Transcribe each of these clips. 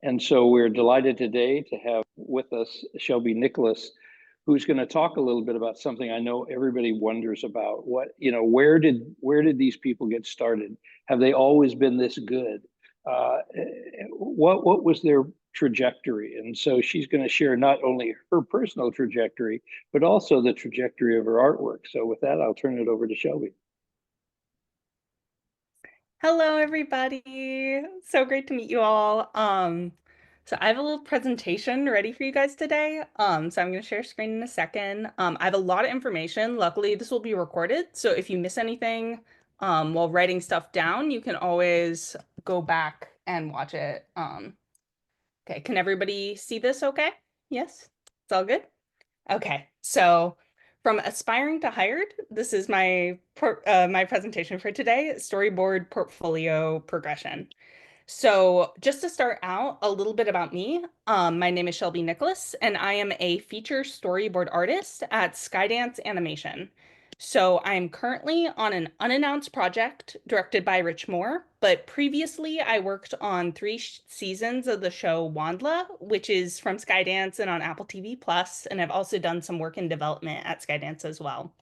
And so we're delighted today to have with us Shelby Nicholas, who's going to talk a little bit about something I know everybody wonders about. Where did these people get started? Have they always been this good? Uh, what was their trajectory? And so she's going to share not only her personal trajectory, but also the trajectory of her artwork. So with that, I'll turn it over to Shelby. Hello, everybody. So great to meet you all. So I have a little presentation ready for you guys today. So I'm going to share screen in a second. I have a lot of information. Luckily, this will be recorded. So if you miss anything, while writing stuff down, you can always go back and watch it. Okay, can everybody see this okay? Yes? It's all good? Okay, so from aspiring to hired, this is my presentation for today, storyboard portfolio progression. So just to start out, a little bit about me. My name is Shelby Nicholas, and I am a feature storyboard artist at Skydance Animation. So I'm currently on an unannounced project directed by Rich Moore, but previously I worked on three seasons of the show Wandla, which is from Skydance and on Apple TV Plus, and I've also done some work in development at Skydance as well.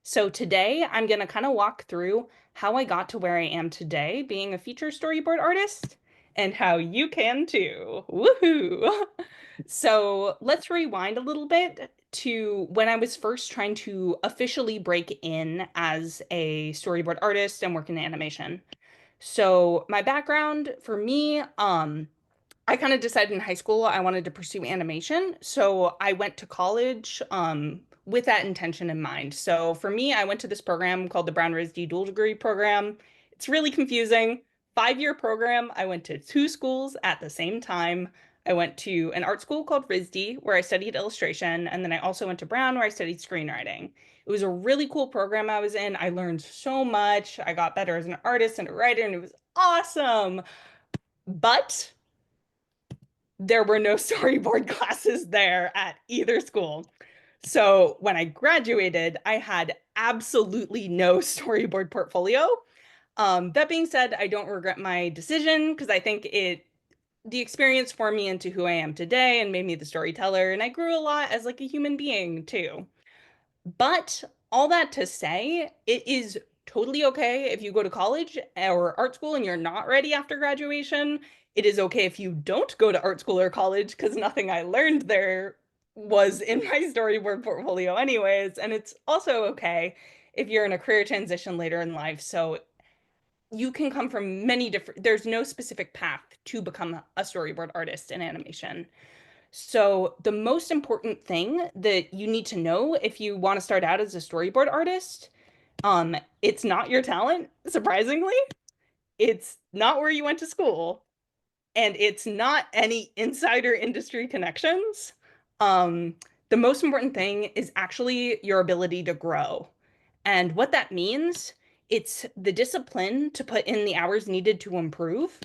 So today I'm going to kind of walk through how I got to where I am today, being a feature storyboard artist, and how you can too. Woohoo! So let's rewind a little bit to when I was first trying to officially break in as a storyboard artist and work in animation. So my background for me, I kind of decided in high school I wanted to pursue animation. So I went to college with that intention in mind. So for me, I went to this program called the Brown RISD Dual Degree Program. It's really confusing. 5-year program. I went to two schools at the same time. I went to an art school called RISD where I studied illustration. And then I also went to Brown where I studied screenwriting. It was a really cool program I was in. I learned so much. I got better as an artist and a writer, and it was awesome. But there were no storyboard classes there at either school. So when I graduated, I had absolutely no storyboard portfolio. That being said, I don't regret my decision because I think the experience formed me into who I am today and made me the storyteller. And I grew a lot as like a human being too. But all that to say, it is totally okay if you go to college or art school and you're not ready after graduation. It is okay if you don't go to art school or college because nothing I learned there was in my storyboard portfolio anyways. And it's also okay if you're in a career transition later in life. So you can come from many different, there's no specific path to become a storyboard artist in animation. So, the most important thing that you need to know if you want to start out as a storyboard artist, it's not your talent, surprisingly. It's not where you went to school, and it's not any insider industry connections. Um, the most important thing is actually your ability to grow. And what that means, it's the discipline to put in the hours needed to improve,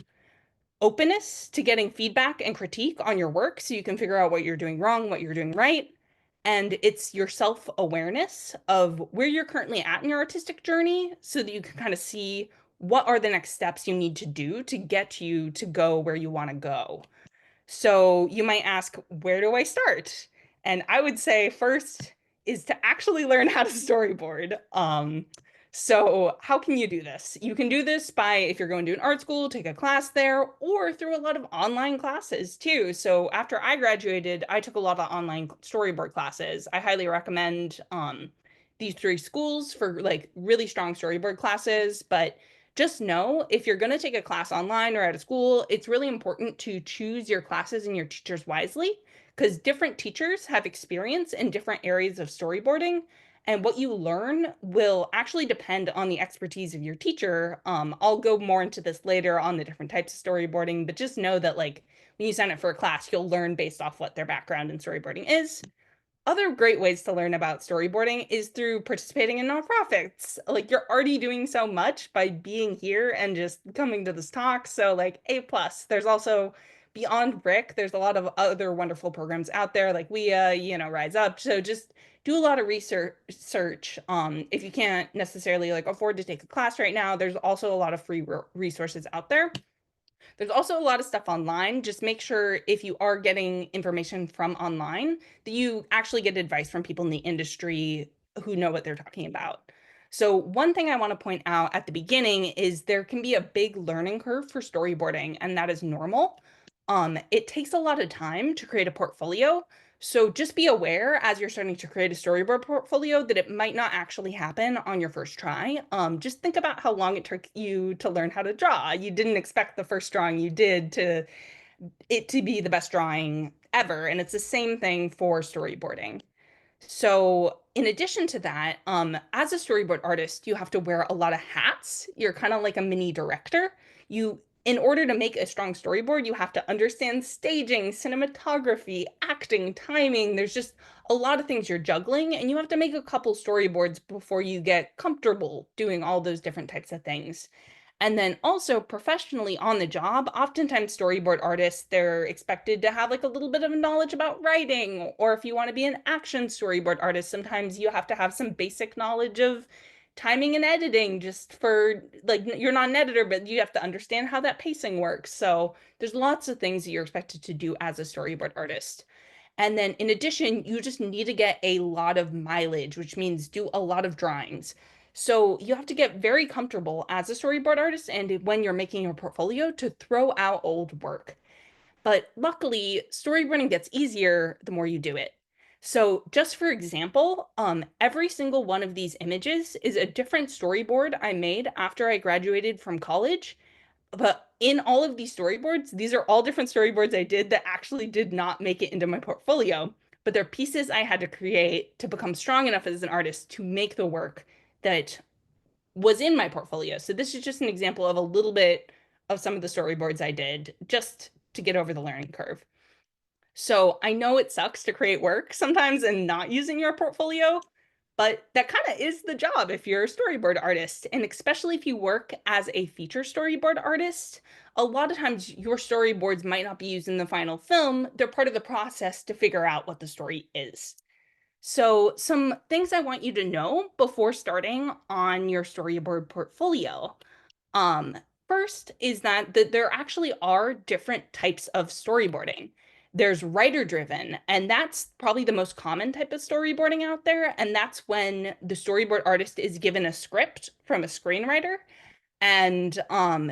openness to getting feedback and critique on your work so you can figure out what you're doing wrong, what you're doing right. And it's your self-awareness of where you're currently at in your artistic journey so that you can kind of see what are the next steps you need to do to get you to go where you want to go. So you might ask, where do I start? And I would say first is to actually learn how to storyboard. So how can you do this? You can do this by, if you're going to an art school, take a class there, or through a lot of online classes too. So after I graduated, I took a lot of online storyboard classes. I highly recommend these three schools for like really strong storyboard classes, but just know if you're going to take a class online or at a school, it's really important to choose your classes and your teachers wisely because different teachers have experience in different areas of storyboarding. And what you learn will actually depend on the expertise of your teacher. I'll go more into this later on the different types of storyboarding, but just know that like when you sign up for a class, you'll learn based off what their background in storyboarding is. Other great ways to learn about storyboarding is through participating in nonprofits. Like you're already doing so much by being here and just coming to this talk. So like A plus. There's also beyond BRIC, there's a lot of other wonderful programs out there like Rise Up. So just do a lot of research. If you can't necessarily like afford to take a class right now, there's also a lot of free resources out there. There's also a lot of stuff online. Just make sure if you are getting information from online that you actually get advice from people in the industry who know what they're talking about. So one thing I want to point out at the beginning is there can be a big learning curve for storyboarding, and that is normal. It takes a lot of time to create a portfolio. So just be aware as you're starting to create a storyboard portfolio that it might not actually happen on your first try. Just think about how long it took you to learn how to draw. You didn't expect the first drawing you did to it to be the best drawing ever. And it's the same thing for storyboarding. So, in addition to that, as a storyboard artist, you have to wear a lot of hats. You're kind of like a mini director. In order to make a strong storyboard, you have to understand staging, cinematography, acting, timing. There's just a lot of things you're juggling, and you have to make a couple storyboards before you get comfortable doing all those different types of things. And then also professionally on the job, oftentimes storyboard artists, they're expected to have like a little bit of knowledge about writing, or if you want to be an action storyboard artist, sometimes you have to have some basic knowledge of timing and editing just for like you're not an editor, but you have to understand how that pacing works. So there's lots of things that you're expected to do as a storyboard artist. And then in addition, you just need to get a lot of mileage, which means do a lot of drawings. So you have to get very comfortable as a storyboard artist and when you're making your portfolio to throw out old work. But luckily, storyboarding gets easier the more you do it. So just for example, every single one of these images is a different storyboard I made after I graduated from college. But in all of these storyboards, these are all different storyboards I did that actually did not make it into my portfolio. But they're pieces I had to create to become strong enough as an artist to make the work that was in my portfolio. So this is just an example of a little bit of some of the storyboards I did just to get over the learning curve. So I know it sucks to create work sometimes and not using your portfolio, but that kind of is the job if you're a storyboard artist. And especially if you work as a feature storyboard artist, a lot of times your storyboards might not be used in the final film. They're part of the process to figure out what the story is. So, some things I want you to know before starting on your storyboard portfolio. Um, First is that there actually are different types of storyboarding. There's writer driven, and that's probably the most common type of storyboarding out there. And that's when the storyboard artist is given a script from a screenwriter and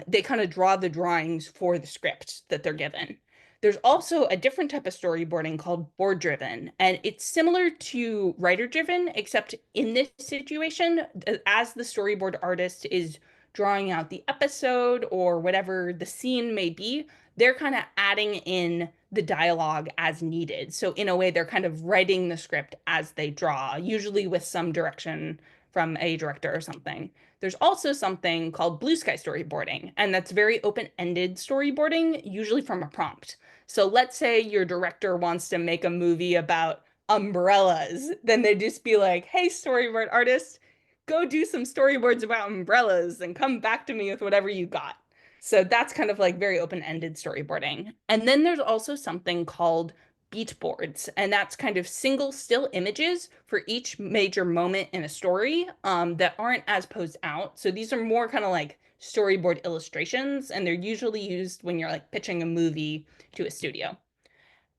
they kind of draw the drawings for the script that they're given. There's also a different type of storyboarding called board driven, and it's similar to writer driven, except in this situation, as the storyboard artist is drawing out the episode or whatever the scene may be, they're kind of adding in the dialogue as needed. So, in a way, they're kind of writing the script as they draw, usually with some direction from a director or something. There's also something called blue sky storyboarding, and that's very open-ended storyboarding, usually from a prompt. So let's say your director wants to make a movie about umbrellas, then they'd just be like, hey, storyboard artist, go do some storyboards about umbrellas and come back to me with whatever you got. So that's kind of like very open-ended storyboarding. And then there's also something called beat boards, and that's kind of single still images for each major moment in a story that aren't as posed out. So these are more kind of like storyboard illustrations, and they're usually used when you're like pitching a movie to a studio.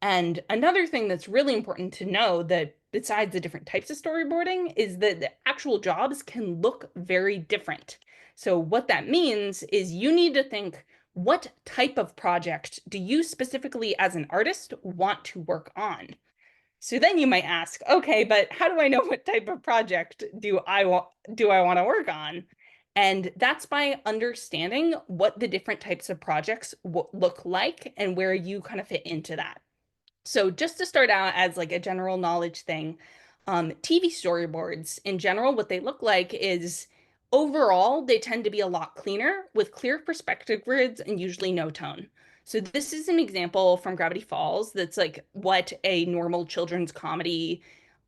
And another thing that's really important to know that besides the different types of storyboarding is that the actual jobs can look very different. So what that means is you need to think, what type of project do you specifically as an artist want to work on? So then you might ask, okay, but how do I know what type of project do I want to work on? And that's by understanding what the different types of projects look like and where you kind of fit into that. So just to start out as like a general knowledge thing, TV storyboards in general, what they look like is overall, they tend to be a lot cleaner with clear perspective grids and usually no tone. So this is an example from Gravity Falls that's like what a normal children's comedy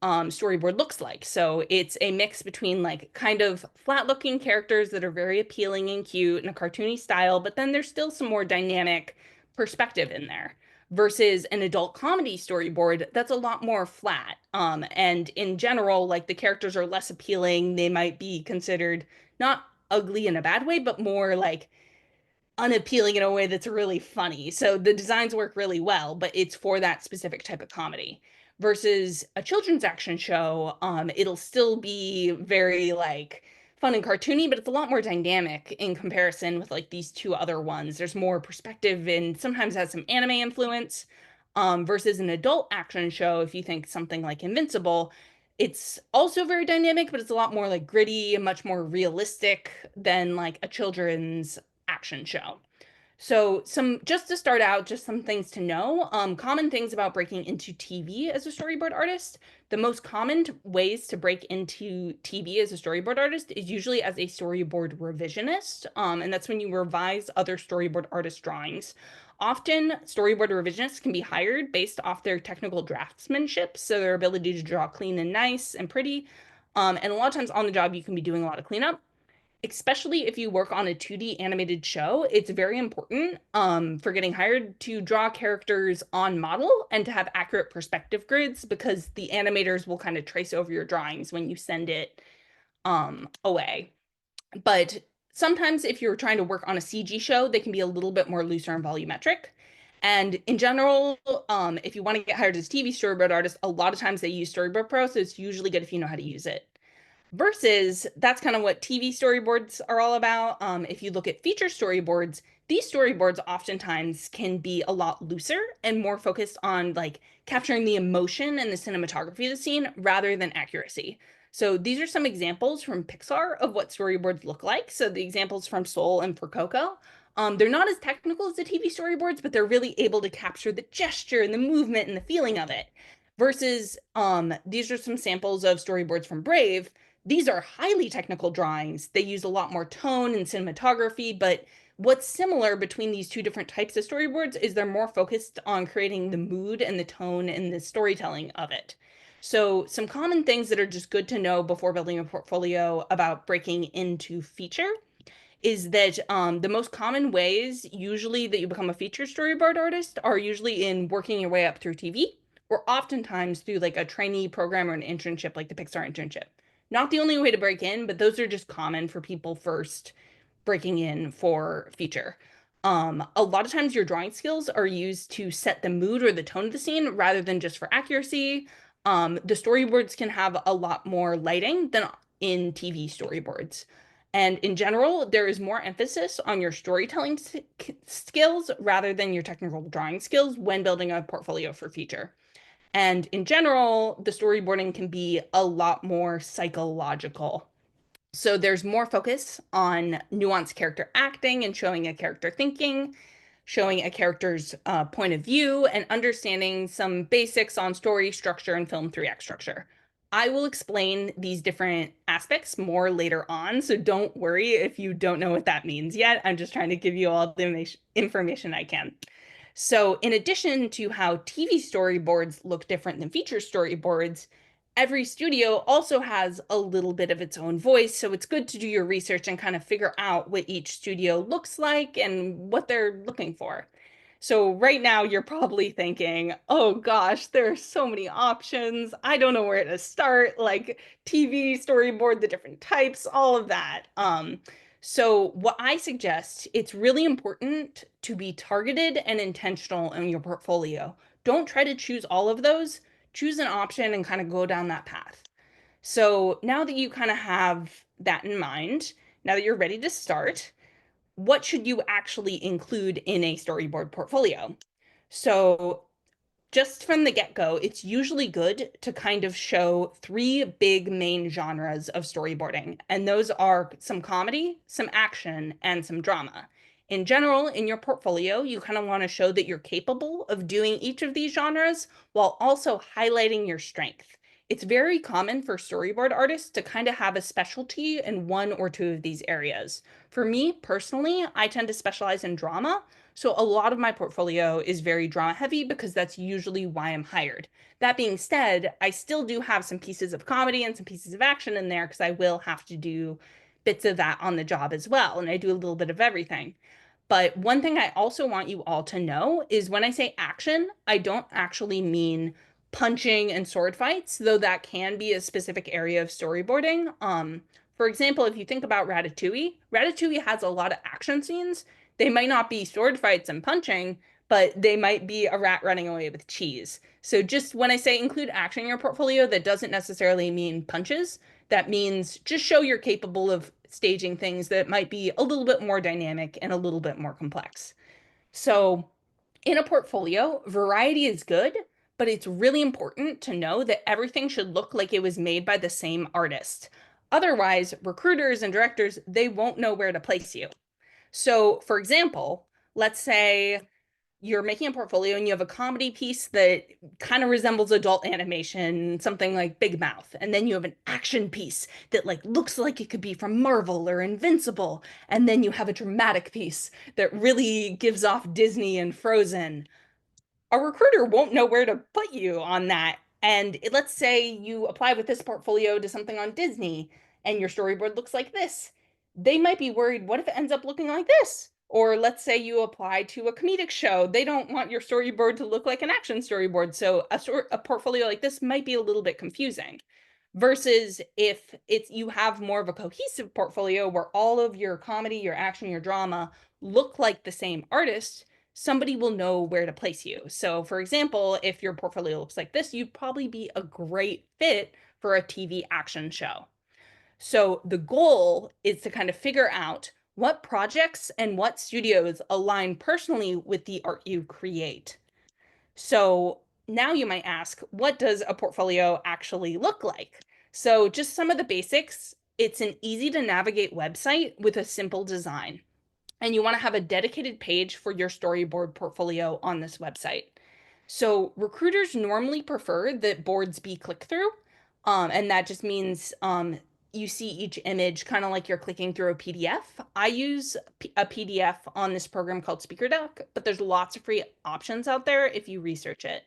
storyboard looks like. So it's a mix between like kind of flat looking characters that are very appealing and cute in a cartoony style, but then there's still some more dynamic perspective in there versus an adult comedy storyboard that's a lot more flat. And in general, like the characters are less appealing. They might be considered not ugly in a bad way, but more like unappealing in a way that's really funny. So the designs work really well, but it's for that specific type of comedy. Versus a children's action show, it'll still be very like fun and cartoony, but it's a lot more dynamic in comparison with like these two other ones. There's more perspective and sometimes has some anime influence. Versus an adult action show, if you think something like Invincible, it's also very dynamic, but it's a lot more like gritty and much more realistic than like a children's action show. So some just to start out, just some things to know. Common things about breaking into TV as a storyboard artist. The most common ways to break into TV as a storyboard artist is usually as a storyboard revisionist. And that's when you revise other storyboard artist drawings. Often, storyboard revisionists can be hired based off their technical draftsmanship, so their ability to draw clean and nice and pretty. And a lot of times on the job, you can be doing a lot of cleanup, especially if you work on a 2D animated show. It's very important for getting hired to draw characters on model and to have accurate perspective grids because the animators will kind of trace over your drawings when you send it away. But sometimes if you're trying to work on a CG show, they can be a little bit more looser and volumetric. And in general, if you want to get hired as a TV storyboard artist, a lot of times they use Storyboard Pro, so it's usually good if you know how to use it. Versus that's kind of what TV storyboards are all about. If you look at feature storyboards, these storyboards oftentimes can be a lot looser and more focused on like capturing the emotion and the cinematography of the scene rather than accuracy. So these are some examples from Pixar of what storyboards look like. So the examples from Soul and for Coco. They're not as technical as the TV storyboards, but they're really able to capture the gesture and the movement and the feeling of it. Versus these are some samples of storyboards from Brave. These are highly technical drawings. They use a lot more tone and cinematography, but what's similar between these two different types of storyboards is they're more focused on creating the mood and the tone and the storytelling of it. So some common things that are just good to know before building a portfolio about breaking into feature is that the most common ways usually that you become a feature storyboard artist are usually in working your way up through TV or oftentimes through like a trainee program or an internship like the Pixar internship. Not the only way to break in, but those are just common for people first breaking in for feature. A lot of times your drawing skills are used to set the mood or the tone of the scene rather than just for accuracy. The storyboards can have a lot more lighting than in TV storyboards. And in general, there is more emphasis on your storytelling skills rather than your technical drawing skills when building a portfolio for feature. And in general, the storyboarding can be a lot more psychological. So there's more focus on nuanced character acting and showing a character thinking, showing a character's point of view, and understanding some basics on story structure and film 3-act structure. I will explain these different aspects more later on, so don't worry if you don't know what that means yet. I'm just trying to give you all the information I can. So, in addition to how TV storyboards look different than feature storyboards, every studio also has a little bit of its own voice. So, it's good to do your research and kind of figure out what each studio looks like and what they're looking for. So, right now, you're probably thinking, oh gosh, there are so many options. I don't know where to start, like TV storyboard, the different types, all of that. So what I suggest, it's really important to be targeted and intentional in your portfolio. Don't try to choose all of those. Choose an option and kind of go down that path. So now that you kind of have that in mind, now that you're ready to start, what should you actually include in a storyboard portfolio? So just from the get-go, it's usually good to kind of show three big main genres of storyboarding, and those are some comedy, some action, and some drama. In general, in your portfolio, you kind of want to show that you're capable of doing each of these genres while also highlighting your strength. It's very common for storyboard artists to kind of have a specialty in one or two of these areas. For me personally, I tend to specialize in drama, so a lot of my portfolio is very drama heavy because that's usually why I'm hired. That being said, I still do have some pieces of comedy and some pieces of action in there because I will have to do bits of that on the job as well. And I do a little bit of everything. But one thing I also want you all to know is when I say action, I don't actually mean punching and sword fights, though that can be a specific area of storyboarding. For example, if you think about Ratatouille, Ratatouille has a lot of action scenes. They might not be sword fights and punching, but they might be a rat running away with cheese. So just when I say include action in your portfolio, that doesn't necessarily mean punches. That means just show you're capable of staging things that might be a little bit more dynamic and a little bit more complex. So in a portfolio, variety is good, but it's really important to know that everything should look like it was made by the same artist. Otherwise, recruiters and directors, they won't know where to place you. So, for example, let's say you're making a portfolio and you have a comedy piece that kind of resembles adult animation, something like Big Mouth, and then you have an action piece that like looks like it could be from Marvel or Invincible, and then you have a dramatic piece that really gives off Disney and Frozen. A recruiter won't know where to put you on that. And let's say you apply with this portfolio to something on Disney and your storyboard looks like this. They might be worried, what if it ends up looking like this? Or let's say you apply to a comedic show. They don't want your storyboard to look like an action storyboard. So a portfolio like this might be a little bit confusing. Versus if it's you have more of a cohesive portfolio where all of your comedy, your action, your drama look like the same artist, somebody will know where to place you. So, for example, if your portfolio looks like this, you'd probably be a great fit for a TV action show. So, the goal is to kind of figure out what projects and what studios align personally with the art you create. So, now you might ask, what does a portfolio actually look like? So, just some of the basics. It's an easy to navigate website with a simple design, and you want to have a dedicated page for your storyboard portfolio on this website. So recruiters normally prefer that boards be click through, and that just means you see each image kind of like you're clicking through a PDF. I use a PDF on this program called SpeakerDoc, but there's lots of free options out there if you research it.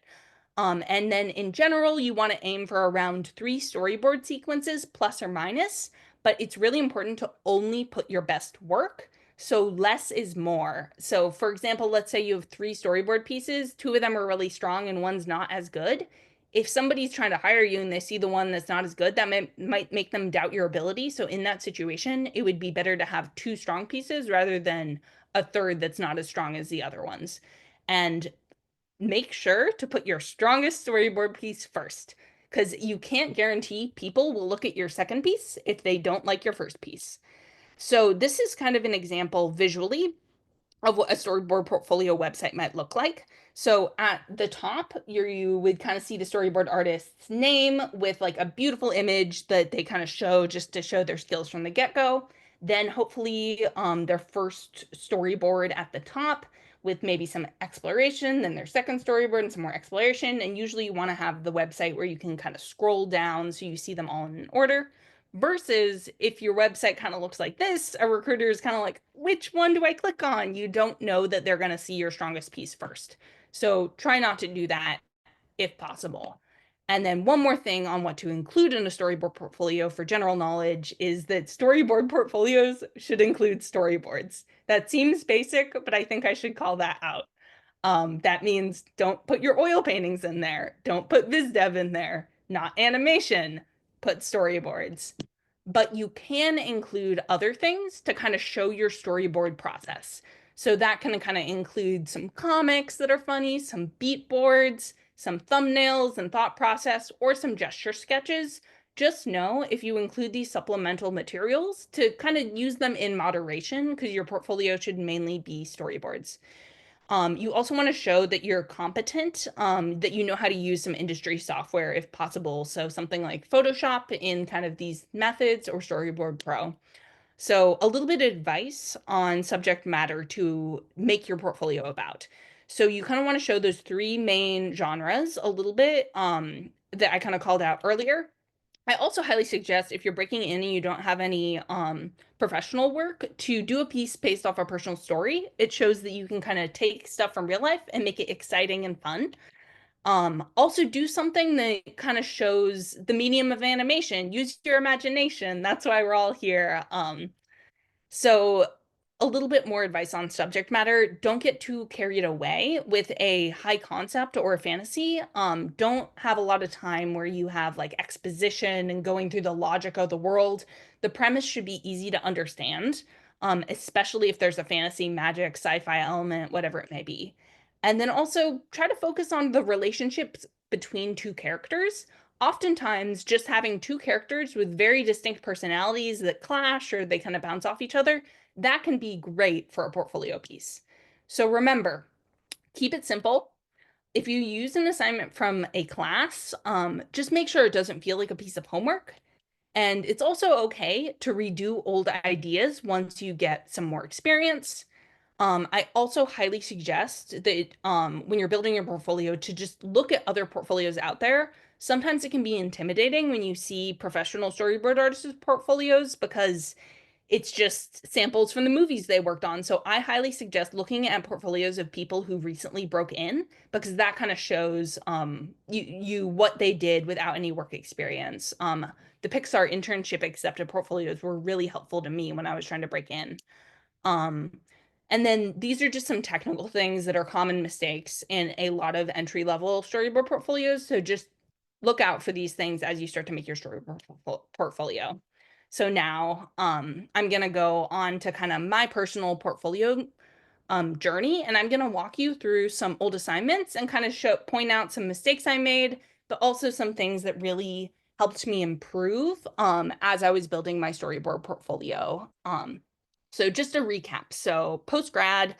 And then in general, you want to aim for around 3 storyboard sequences plus or minus, but it's really important to only put your best work. So less is more. So for example, let's say you have 3 storyboard pieces, 2 of them are really strong and one's not as good. If somebody's trying to hire you and they see the one that's not as good, that might make them doubt your ability. So in that situation, it would be better to have 2 strong pieces rather than a third that's not as strong as the other ones. And make sure to put your strongest storyboard piece first, because you can't guarantee people will look at your second piece if they don't like your first piece. So this is kind of an example visually of what a storyboard portfolio website might look like. So at the top, you would kind of see the storyboard artist's name with like a beautiful image that they kind of show just to show their skills from the get-go. Then hopefully their first storyboard at the top with maybe some exploration, then their second storyboard and some more exploration. And usually you want to have the website where you can kind of scroll down so you see them all in order. Versus if your website kind of looks like this, a recruiter is kind of like, which one do I click on? You don't know that they're going to see your strongest piece first. So try not to do that if possible. And then one more thing on what to include in a storyboard portfolio for general knowledge is that storyboard portfolios should include storyboards. That seems basic, but I think I should call that out. That means don't put your oil paintings in there. Don't put VizDev in there. Not animation. Put storyboards. But you can include other things to kind of show your storyboard process. So that can kind of include some comics that are funny, some beat boards, some thumbnails and thought process, or some gesture sketches. Just know if you include these supplemental materials to kind of use them in moderation, because your portfolio should mainly be storyboards. You also want to show that you're competent, that you know how to use some industry software if possible. So something like Photoshop in kind of these methods or Storyboard Pro. So a little bit of advice on subject matter to make your portfolio about. So you kind of want to show those 3 main genres a little bit that I kind of called out earlier. I also highly suggest if you're breaking in and you don't have any professional work to do a piece based off a personal story. It shows that you can kind of take stuff from real life and make it exciting and fun. Also do something that kind of shows the medium of animation. Use your imagination. That's why we're all here. So a little bit more advice on subject matter. Don't get too carried away with a high concept or a fantasy. Don't have a lot of time where you have like exposition and going through the logic of the world. The premise should be easy to understand. especially if there's a fantasy, magic, sci-fi element, whatever it may be. And then also try to focus on the relationships between two characters. Oftentimes, just having two characters with very distinct personalities that clash or they kind of bounce off each other, that can be great for a portfolio piece. So remember, keep it simple. If you use an assignment from a class, just make sure it doesn't feel like a piece of homework. And it's also okay to redo old ideas once you get some more experience. I also highly suggest that when you're building your portfolio to just look at other portfolios out there. Sometimes it can be intimidating when you see professional storyboard artists' portfolios because it's just samples from the movies they worked on. So I highly suggest looking at portfolios of people who recently broke in because that kind of shows you what they did without any work experience. The Pixar internship accepted portfolios were really helpful to me when I was trying to break in. Um, and then these are just some technical things that are common mistakes in a lot of entry level storyboard portfolios. So just look out for these things as you start to make your storyboard portfolio. So now I'm going to go on to kind of my personal portfolio journey, and I'm going to walk you through some old assignments and kind of point out some mistakes I made, but also some things that really helped me improve as I was building my storyboard portfolio. So just a recap. So post-grad,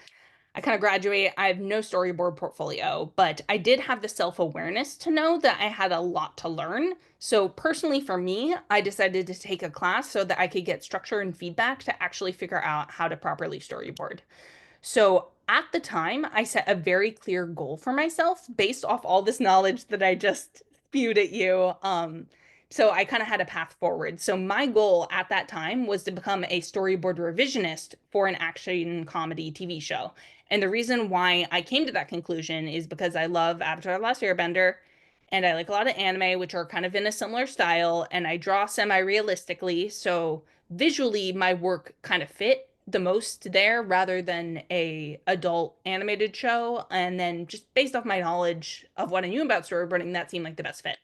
I kind of graduate. I have no storyboard portfolio, but I did have the self-awareness to know that I had a lot to learn. So personally for me, I decided to take a class so that I could get structure and feedback to actually figure out how to properly storyboard. So at the time, I set a very clear goal for myself based off all this knowledge that I just spewed at you. So I kind of had a path forward. So my goal at that time was to become a storyboard revisionist for an action comedy TV show. And the reason why I came to that conclusion is because I love Avatar: The Last Airbender, and I like a lot of anime, which are kind of in a similar style, and I draw semi-realistically. So visually, my work kind of fit the most there rather than a adult animated show. And then just based off my knowledge of what I knew about storyboarding, that seemed like the best fit.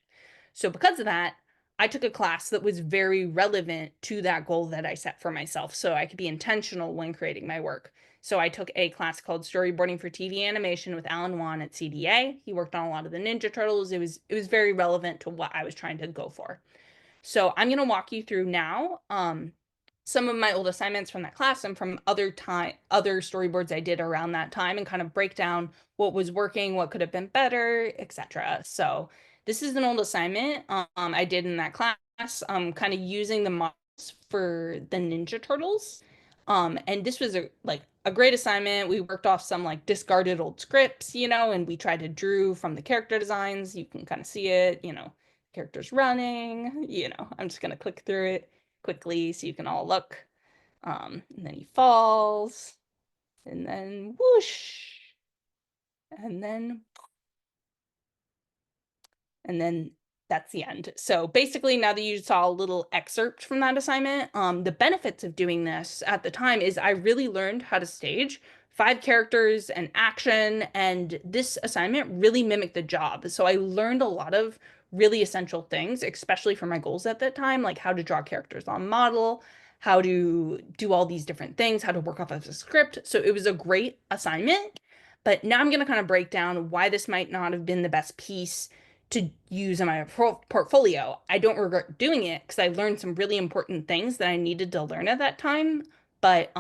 So because of that, I took a class that was very relevant to that goal that I set for myself so I could be intentional when creating my work. So I took a class called Storyboarding for TV Animation with Alan Wan at CDA. He worked on a lot of the Ninja Turtles. It was very relevant to what I was trying to go for. So I'm going to walk you through now some of my old assignments from that class and from other storyboards I did around that time and kind of break down what was working, what could have been better, etc. So this is an old assignment I did in that class, kind of using the models for the Ninja Turtles. And this was a great assignment. We worked off some like discarded old scripts, and we tried to drew from the character designs. You can kind of see it, characters running, I'm just gonna click through it quickly so you can all look. And then he falls, and then whoosh, and then and then that's the end. So basically, now that you saw a little excerpt from that assignment, the benefits of doing this at the time is I really learned how to stage 5 characters and action, and this assignment really mimicked the job. So I learned a lot of really essential things, especially for my goals at that time, like how to draw characters on model, how to do all these different things, how to work off of a script. So it was a great assignment. But now I'm going to kind of break down why this might not have been the best piece to use in my portfolio. I don't regret doing it because I learned some really important things that I needed to learn at that time. But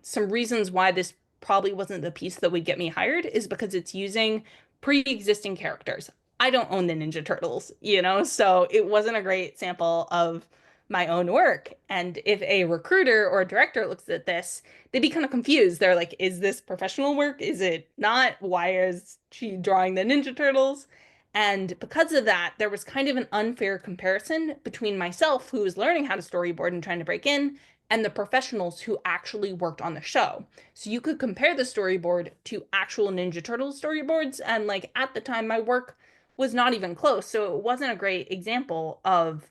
some reasons why this probably wasn't the piece that would get me hired is because it's using pre-existing characters. I don't own the Ninja Turtles, so it wasn't a great sample of my own work. And if a recruiter or a director looks at this, they'd be kind of confused. They're like, is this professional work? Is it not? Why is she drawing the Ninja Turtles? And because of that, there was kind of an unfair comparison between myself, who was learning how to storyboard and trying to break in, and the professionals who actually worked on the show. So you could compare the storyboard to actual Ninja Turtles storyboards, and like at the time, my work was not even close. So it wasn't a great example of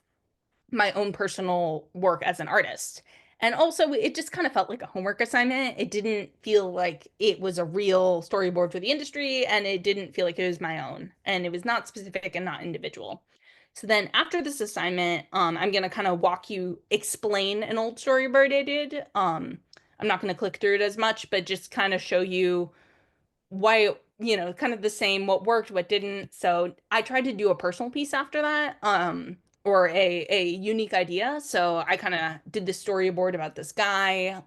my own personal work as an artist. And also, it just kind of felt like a homework assignment. It didn't feel like it was a real storyboard for the industry, and it didn't feel like it was my own. And it was not specific and not individual. So then after this assignment, I'm going to kind of explain an old storyboard I did. I'm not going to click through it as much, but just kind of show you why, kind of the same, what worked, what didn't. So I tried to do a personal piece after that, or a unique idea. So I kind of did this storyboard about this guy,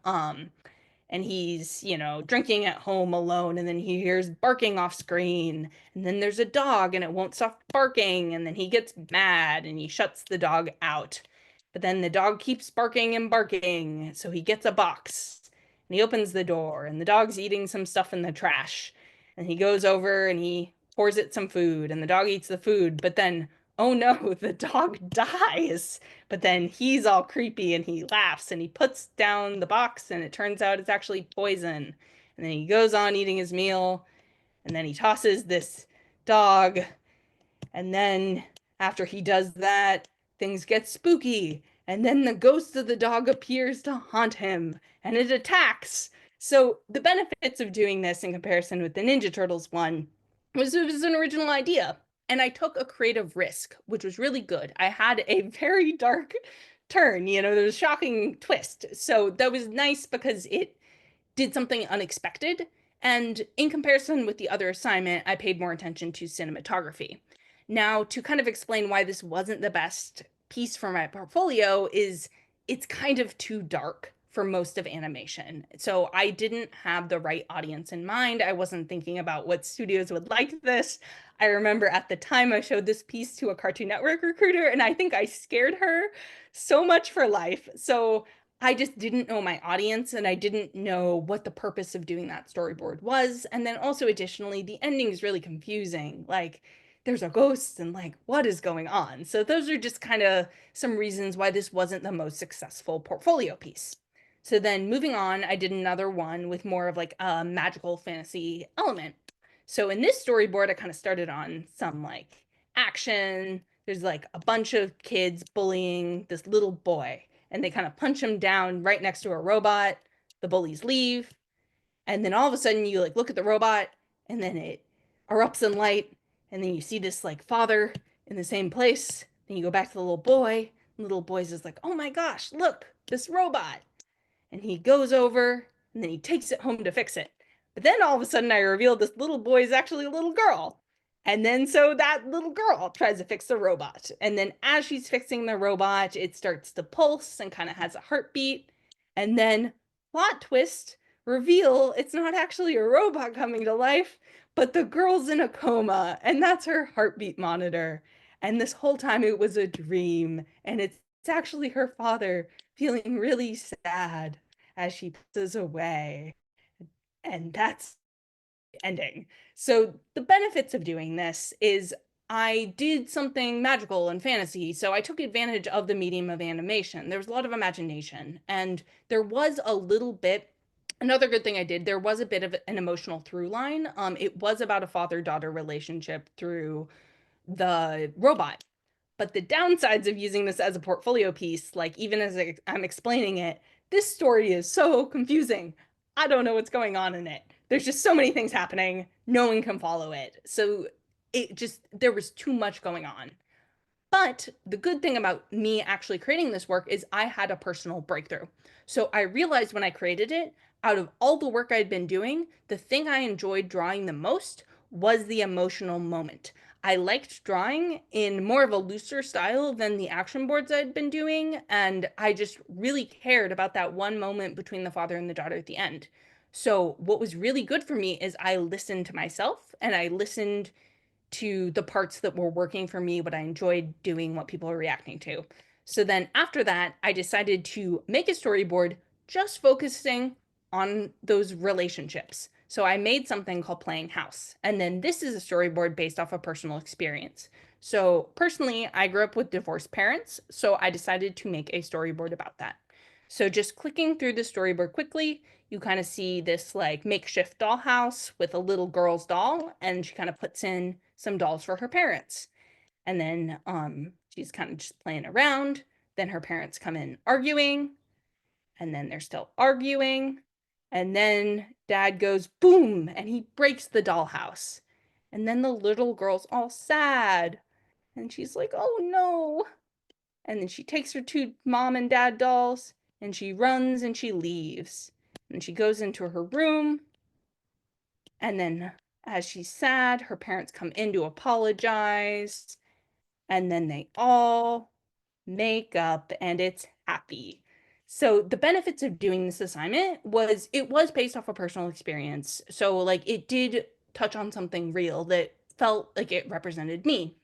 and he's, drinking at home alone, and then he hears barking off screen, and then there's a dog and it won't stop barking, and then he gets mad and he shuts the dog out. But then the dog keeps barking and barking, so he gets a box and he opens the door and the dog's eating some stuff in the trash. And he goes over and he pours it some food and the dog eats the food, but then oh no, the dog dies. But then he's all creepy and he laughs and he puts down the box and it turns out it's actually poison. And then he goes on eating his meal and then he tosses this dog. And then after he does that, things get spooky. And then the ghost of the dog appears to haunt him and it attacks. So the benefits of doing this in comparison with the Ninja Turtles one was it was an original idea. And I took a creative risk, which was really good. I had a very dark turn, there was a shocking twist. So that was nice because it did something unexpected. And in comparison with the other assignment, I paid more attention to cinematography. Now, to kind of explain why this wasn't the best piece for my portfolio is it's kind of too dark for most of animation. So I didn't have the right audience in mind. I wasn't thinking about what studios would like this. I remember at the time I showed this piece to a Cartoon Network recruiter and I think I scared her so much for life. So I just didn't know my audience and I didn't know what the purpose of doing that storyboard was. And then also additionally, the ending is really confusing. Like there's a ghost and like what is going on? So those are just kind of some reasons why this wasn't the most successful portfolio piece. So then moving on, I did another one with more of like a magical fantasy element. So in this storyboard, I kind of started on some like action. There's like a bunch of kids bullying this little boy and they kind of punch him down right next to a robot. The bullies leave, and then all of a sudden you like look at the robot, and then it erupts in light, and then you see this like father in the same place. Then you go back to the little boy. And the little boy's just like, "Oh my gosh, look, this robot!" And he goes over, and then he takes it home to fix it. But then all of a sudden, I reveal this little boy is actually a little girl. And then so that little girl tries to fix the robot. And then as she's fixing the robot, it starts to pulse and kind of has a heartbeat. And then, plot twist, reveal it's not actually a robot coming to life, but the girl's in a coma. And that's her heartbeat monitor. And this whole time it was a dream. And it's actually her father feeling really sad as she passes away. And that's ending. So the benefits of doing this is I did something magical and fantasy. So I took advantage of the medium of animation. There was a lot of imagination and there was a little bit another good thing I did, there was a bit of an emotional through line. It was about a father-daughter relationship through the robot. But the downsides of using this as a portfolio piece, like even as I'm explaining it, this story is so confusing. I don't know what's going on in it. There's just so many things happening. No one can follow it. So there was too much going on. But the good thing about me actually creating this work is I had a personal breakthrough. So I realized when I created it, out of all the work I'd been doing, the thing I enjoyed drawing the most was the emotional moment. I liked drawing in more of a looser style than the action boards I'd been doing, and I just really cared about that one moment between the father and the daughter at the end. So what was really good for me is I listened to myself and I listened to the parts that were working for me, what I enjoyed doing, what people are reacting to. So then after that, I decided to make a storyboard just focusing on those relationships. So I made something called Playing House. And then this is a storyboard based off of personal experience. So personally, I grew up with divorced parents, so I decided to make a storyboard about that. So just clicking through the storyboard quickly, you kind of see this like makeshift dollhouse with a little girl's doll, and she kind of puts in some dolls for her parents. And then she's kind of just playing around. Then her parents come in arguing, and then they're still arguing. And then dad goes boom, and he breaks the dollhouse. And then the little girl's all sad. And she's like, oh no. And then she takes her two mom and dad dolls and she runs and she leaves. And she goes into her room, and then as she's sad, her parents come in to apologize, and then they all make up and it's happy. So the benefits of doing this assignment was it was based off a personal experience. So like it did touch on something real that felt like it represented me.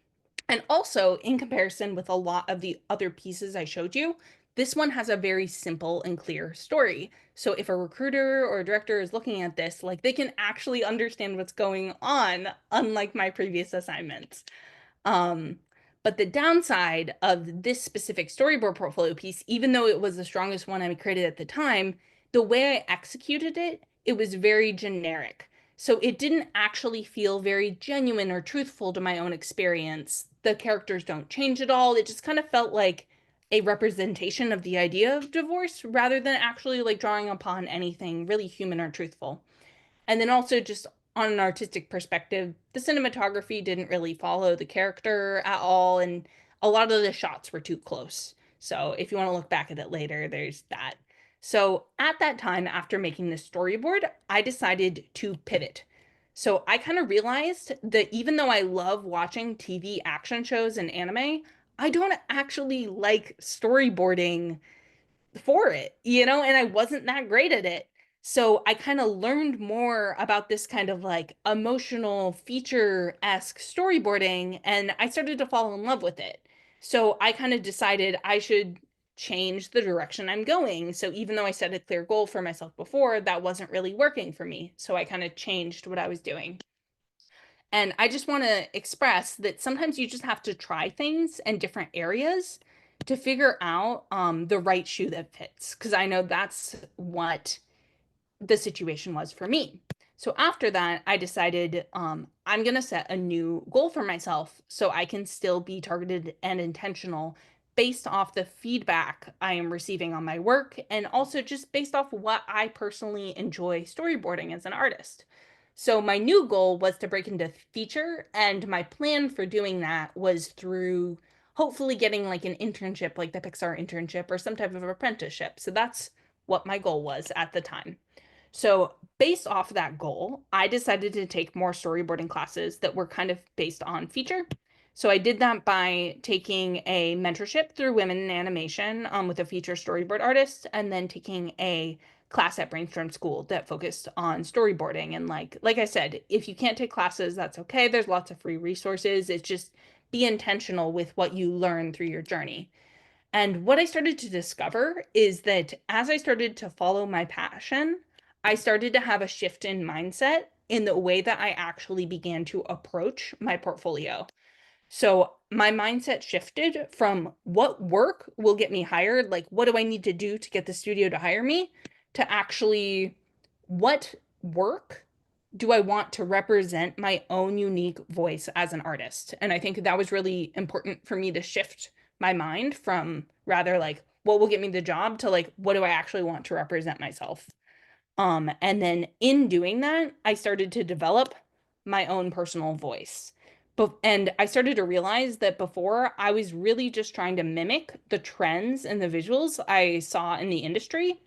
And also, in comparison with a lot of the other pieces I showed you, this one has a very simple and clear story. So if a recruiter or a director is looking at this, like they can actually understand what's going on, unlike my previous assignments. Um, but the downside of this specific storyboard portfolio piece, even though it was the strongest one I created at the time, the way I executed it, it was very generic. So it didn't actually feel very genuine or truthful to my own experience. The characters don't change at all. It just kind of felt like a representation of the idea of divorce rather than actually like drawing upon anything really human or truthful. And then also just on an artistic perspective, the cinematography didn't really follow the character at all, and a lot of the shots were too close. So if you want to look back at it later, there's that. So at that time, after making this storyboard, I decided to pivot. So I kind of realized that even though I love watching TV action shows and anime, I don't actually like storyboarding for it, and I wasn't that great at it. So I kind of learned more about this kind of like emotional feature-esque storyboarding, and I started to fall in love with it. So I kind of decided I should change the direction I'm going. So even though I set a clear goal for myself before, that wasn't really working for me. So I kind of changed what I was doing. And I just want to express that sometimes you just have to try things in different areas to figure out the right shoe that fits. Because I know that's what the situation was for me. So after that, I decided I'm going to set a new goal for myself so I can still be targeted and intentional based off the feedback I am receiving on my work and also just based off what I personally enjoy storyboarding as an artist. So my new goal was to break into feature, and my plan for doing that was through hopefully getting like an internship, like the Pixar internship or some type of apprenticeship. So that's what my goal was at the time. So, based off that goal, I decided to take more storyboarding classes that were kind of based on feature. So, I did that by taking a mentorship through Women in Animation with a feature storyboard artist, and then taking a class at Brainstorm School that focused on storyboarding. And like I said, if you can't take classes, that's okay. There's lots of free resources. It's just be intentional with what you learn through your journey. And what I started to discover is that as I started to follow my passion, I started to have a shift in mindset in the way that I actually began to approach my portfolio. So my mindset shifted from what work will get me hired, like what do I need to do to get the studio to hire me, to actually what work do I want to represent my own unique voice as an artist? And I think that was really important for me to shift my mind from rather like what will get me the job to like what do I actually want to represent myself. And then in doing that, I started to develop my own personal voice. But and I started to realize that before I was really just trying to mimic the trends and the visuals I saw in the industry.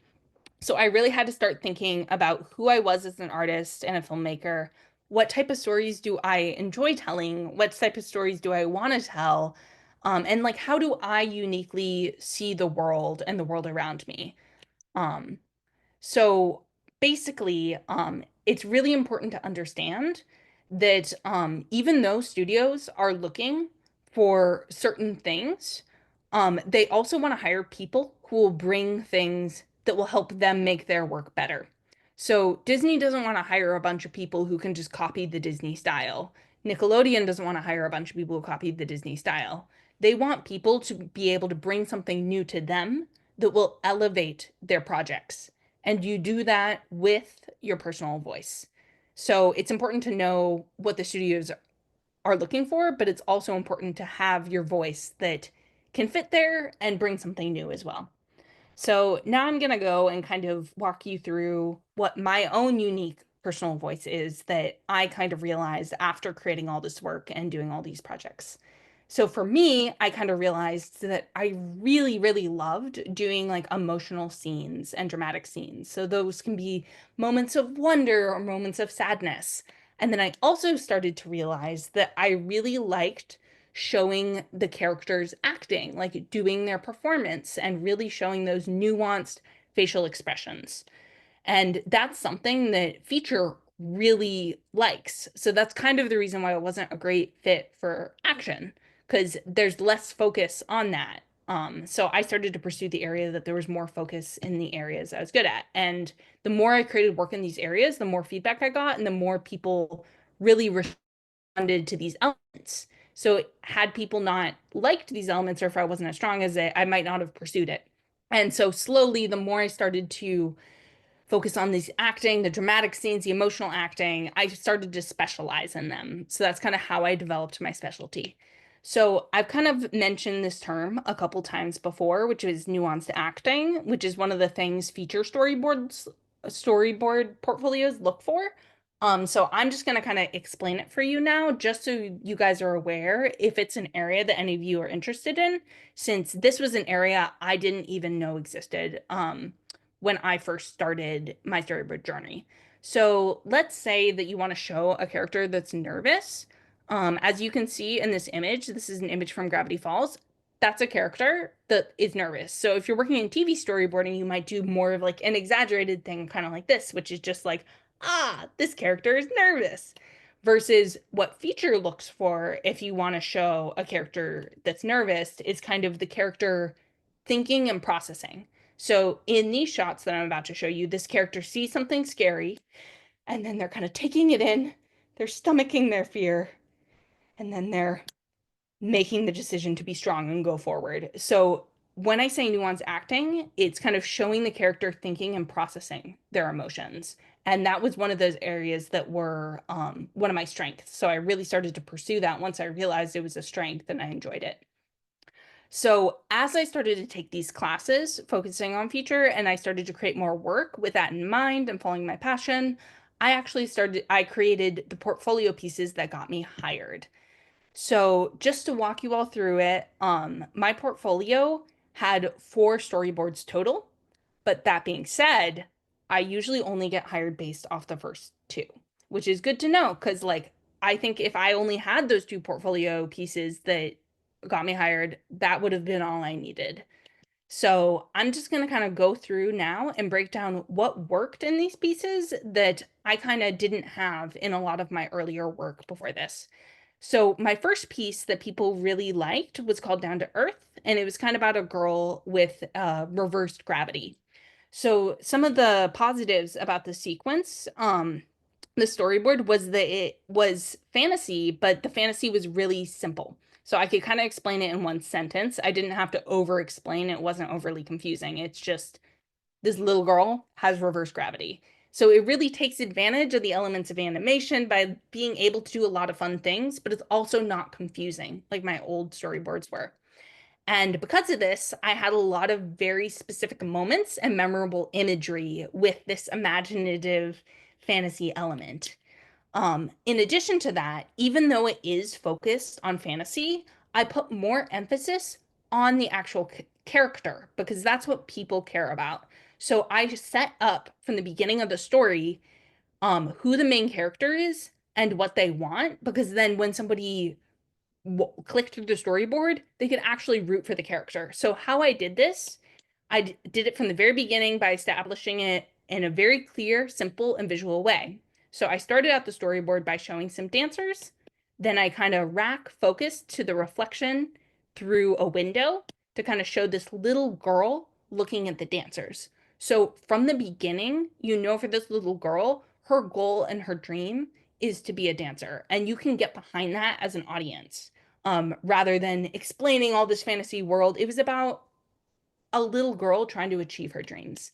So I really had to start thinking about who I was as an artist and a filmmaker. What type of stories do I enjoy telling? What type of stories do I want to tell? And like, how do I uniquely see the world and the world around me? Um, so basically, it's really important to understand that even though studios are looking for certain things, they also want to hire people who will bring things that will help them make their work better. So Disney doesn't want to hire a bunch of people who can just copy the Disney style. Nickelodeon doesn't want to hire a bunch of people who copy the Disney style. They want people to be able to bring something new to them that will elevate their projects. And you do that with your personal voice. So it's important to know what the studios are looking for, but it's also important to have your voice that can fit there and bring something new as well. So now I'm going to go and kind of walk you through what my own unique personal voice is that I kind of realized after creating all this work and doing all these projects. So for me, I kind of realized that I really, really loved doing like emotional scenes and dramatic scenes. So those can be moments of wonder or moments of sadness. And then I also started to realize that I really liked showing the characters acting, like doing their performance and really showing those nuanced facial expressions. And that's something that feature really likes. So that's kind of the reason why it wasn't a great fit for action, because there's less focus on that. So I started to pursue the area that there was more focus in the areas I was good at. And the more I created work in these areas, the more feedback I got, and the more people really responded to these elements. So had people not liked these elements, or if I wasn't as strong as it, I might not have pursued it. And so slowly, the more I started to focus on these acting, the dramatic scenes, the emotional acting, I started to specialize in them. So that's kind of how I developed my specialty. So I've kind of mentioned this term a couple times before, which is nuanced acting, which is one of the things feature storyboard portfolios look for. So I'm just going to kind of explain it for you now, just so you guys are aware if it's an area that any of you are interested in, since this was an area I didn't even know existed. When I first started my storyboard journey. So let's say that you want to show a character that's nervous. As you can see in this image, this is an image from Gravity Falls. That's a character that is nervous. So if you're working in TV storyboarding, you might do more of like an exaggerated thing, kind of like this, which is just like, ah, this character is nervous. Versus what feature looks for if you want to show a character that's nervous is kind of the character thinking and processing. So in these shots that I'm about to show you, this character sees something scary, and then they're kind of taking it in, they're stomaching their fear, and then they're making the decision to be strong and go forward. So when I say nuance acting, it's kind of showing the character thinking and processing their emotions. And that was one of those areas that were one of my strengths. So I really started to pursue that once I realized it was a strength and I enjoyed it. So as I started to take these classes focusing on feature and I started to create more work with that in mind and following my passion, I created the portfolio pieces that got me hired. So just to walk you all through it, my portfolio had 4 storyboards total. But that being said, I usually only get hired based off the first 2, which is good to know because, like, I think if I only had those 2 portfolio pieces that got me hired, that would have been all I needed. So I'm just going to kind of go through now and break down what worked in these pieces that I kind of didn't have in a lot of my earlier work before this. So my first piece that people really liked was called Down to Earth, and it was kind of about a girl with reversed gravity. So some of the positives about the sequence, the storyboard was that it was fantasy, but the fantasy was really simple. So I could kind of explain it in one sentence. I didn't have to over explain. It wasn't overly confusing. It's just this little girl has reverse gravity. So it really takes advantage of the elements of animation by being able to do a lot of fun things, but it's also not confusing like my old storyboards were. And because of this, I had a lot of very specific moments and memorable imagery with this imaginative fantasy element. In addition to that, even though it is focused on fantasy, I put more emphasis on the actual character because that's what people care about. So I set up from the beginning of the story who the main character is and what they want because then when somebody click through the storyboard, they could actually root for the character. So how I did this, did it from the very beginning by establishing it in a very clear, simple, and visual way. So I started out the storyboard by showing some dancers. Then I kind of rack focused to the reflection through a window to kind of show this little girl looking at the dancers. So from the beginning, you know, for this little girl, her goal and her dream is to be a dancer. And you can get behind that as an audience rather than explaining all this fantasy world. It was about a little girl trying to achieve her dreams.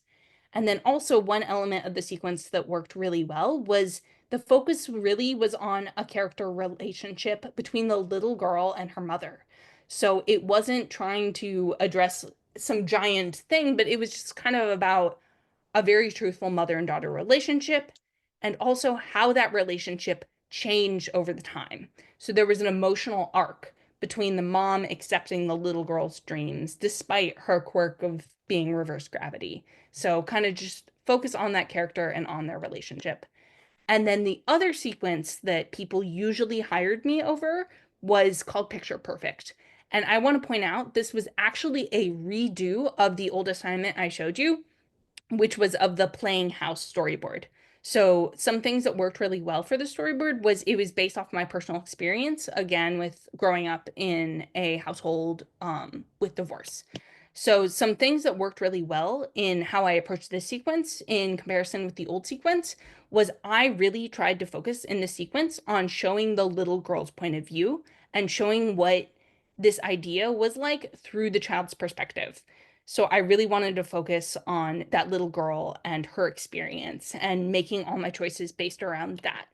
And then also one element of the sequence that worked really well was the focus really was on a character relationship between the little girl and her mother. So it wasn't trying to address some giant thing, but it was just kind of about a very truthful mother and daughter relationship and also how that relationship changed over the time. So there was an emotional arc between the mom accepting the little girl's dreams despite her quirk of being reverse gravity. So kind of just focus on that character and on their relationship. And then the other sequence that people usually hired me over was called Picture Perfect. And I want to point out this was actually a redo of the old assignment I showed you, which was of the playing house storyboard. So some things that worked really well for the storyboard was it was based off my personal experience, again, with growing up in a household with divorce. So some things that worked really well in how I approached this sequence in comparison with the old sequence was I really tried to focus in this sequence on showing the little girl's point of view and showing what this idea was like through the child's perspective. So I really wanted to focus on that little girl and her experience and making all my choices based around that.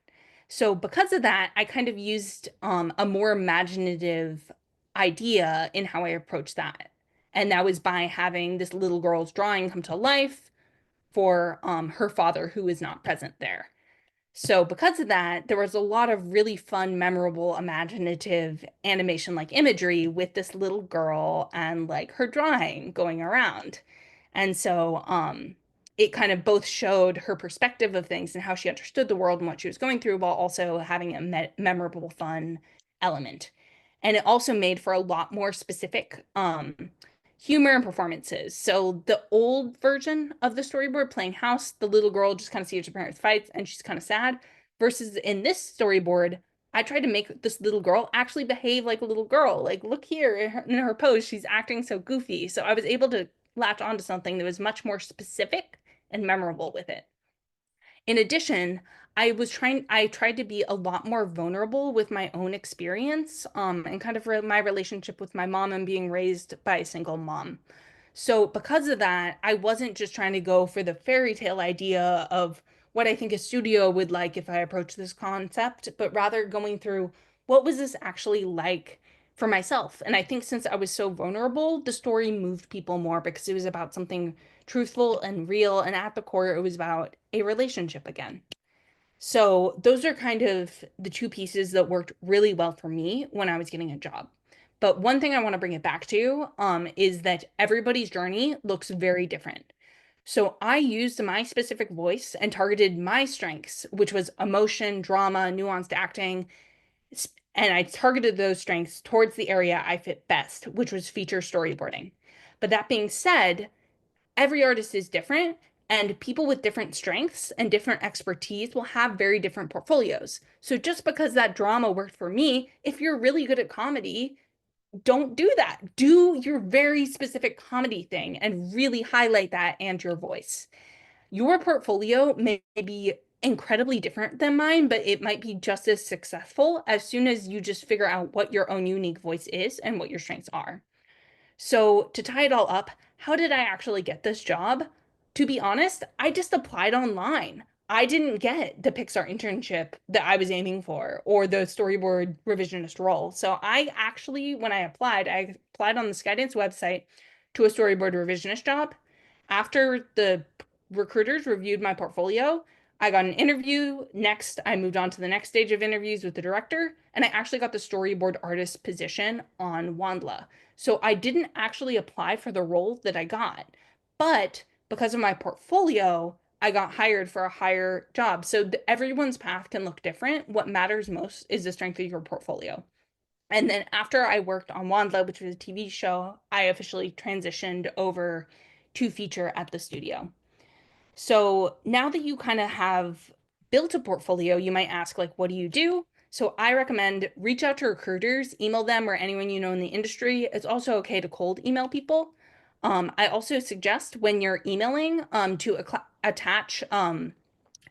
So because of that, I kind of used a more imaginative idea in how I approached that. And that was by having this little girl's drawing come to life for her father who is not present there. So because of that, there was a lot of really fun, memorable, imaginative animation like imagery with this little girl and like her drawing going around. And so it kind of both showed her perspective of things and how she understood the world and what she was going through while also having a memorable, fun element. And it also made for a lot more specific humor and performances. So the old version of the storyboard playing house, the little girl just kind of sees her parents fight and she's kind of sad. Versus in this storyboard, I tried to make this little girl actually behave like a little girl. Like, look here in her pose, she's acting so goofy. So I was able to latch onto something that was much more specific and memorable with it. In addition, I tried to be a lot more vulnerable with my own experience, and kind of my relationship with my mom and being raised by a single mom. So because of that, I wasn't just trying to go for the fairy tale idea of what I think a studio would like if I approach this concept, but rather going through what was this actually like for myself. And I think since I was so vulnerable, the story moved people more because it was about something truthful and real. And at the core, it was about a relationship again. So those are kind of the two pieces that worked really well for me when I was getting a job. But one thing I want to bring it back to is that everybody's journey looks very different. So I used my specific voice and targeted my strengths, which was emotion, drama, nuanced acting, and I targeted those strengths towards the area I fit best, which was feature storyboarding. But that being said, every artist is different and people with different strengths and different expertise will have very different portfolios. So just because that drama worked for me, if you're really good at comedy, don't do that. Do your very specific comedy thing and really highlight that and your voice. Your portfolio may be incredibly different than mine, but it might be just as successful as soon as you just figure out what your own unique voice is and what your strengths are. So, to tie it all up, how did I actually get this job? To be honest, I just applied online. I didn't get the Pixar internship that I was aiming for or the storyboard revisionist role. So, I actually, when I applied on the Skydance website to a storyboard revisionist job. After the recruiters reviewed my portfolio, I got an interview. Next, I moved on to the next stage of interviews with the director, and I actually got the storyboard artist position on Wandla. So I didn't actually apply for the role that I got, but because of my portfolio, I got hired for a higher job. So everyone's path can look different. What matters most is the strength of your portfolio. And then after I worked on Wandla, which was a TV show, I officially transitioned over to feature at the studio. So now that you kind of have built a portfolio, you might ask, like, what do you do? So I recommend reach out to recruiters, email them or anyone you know in the industry. It's also okay to cold email people. I also suggest when you're emailing to attach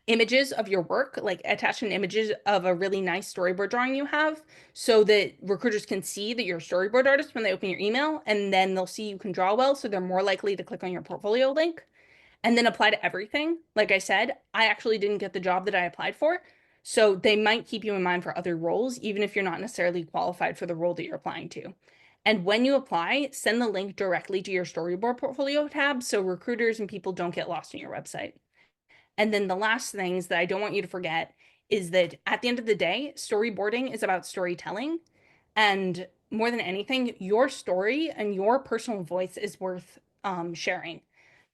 images of your work, like attach an images of a really nice storyboard drawing you have so that recruiters can see that you're a storyboard artist when they open your email, and then they'll see you can draw well, so they're more likely to click on your portfolio link and then apply to everything. Like I said, I actually didn't get the job that I applied for. So they might keep you in mind for other roles, even if you're not necessarily qualified for the role that you're applying to. And when you apply, send the link directly to your storyboard portfolio tab so recruiters and people don't get lost in your website. And then the last things that I don't want you to forget is that at the end of the day, storyboarding is about storytelling. And more than anything, your story and your personal voice is worth sharing.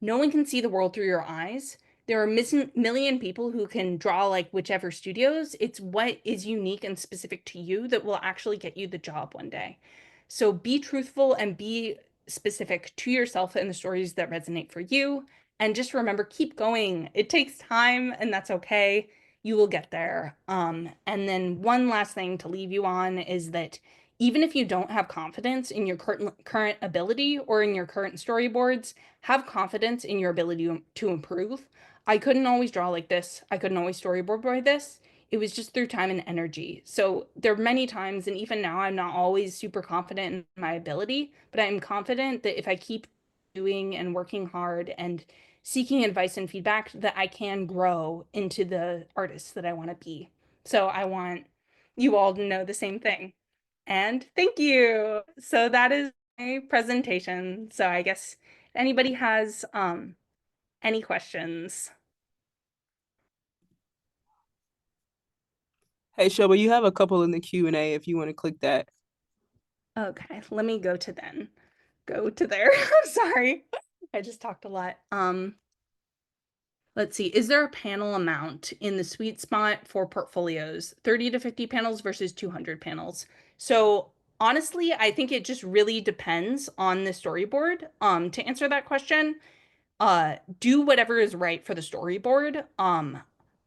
No one can see the world through your eyes. There are million people who can draw like whichever studios. It's what is unique and specific to you that will actually get you the job one day. So be truthful and be specific to yourself and the stories that resonate for you. And just remember, keep going. It takes time, and that's okay. You will get there. And then one last thing to leave you on is that even if you don't have confidence in your current ability or in your current storyboards, have confidence in your ability to improve. I couldn't always draw like this. I couldn't always storyboard like this. It was just through time and energy. So there are many times, and even now, I'm not always super confident in my ability, but I'm confident that if I keep doing and working hard and seeking advice and feedback, that I can grow into the artist that I want to be. So I want you all to know the same thing. And thank you. So that is my presentation. So I guess if anybody has any questions. Hey, Shelby, you have a couple in the Q&A if you want to click that. Okay, let me go to there. I'm sorry. I just talked a lot. Let's see. Is there a panel amount in the sweet spot for portfolios? 30 to 50 panels versus 200 panels. So honestly, I think it just really depends on the storyboard. To answer that question, do whatever is right for the storyboard.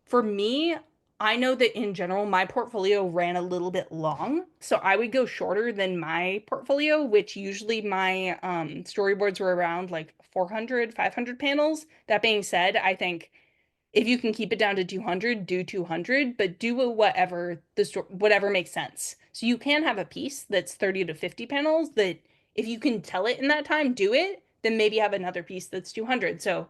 For me, I know that in general my portfolio ran a little bit long, so I would go shorter than my portfolio, which usually my storyboards were around like 400 500 panels. That being said, I think if you can keep it down to 200, do 200, but do whatever whatever makes sense. So you can have a piece that's 30 to 50 panels that if you can tell it in that time, do it, then maybe have another piece that's 200. So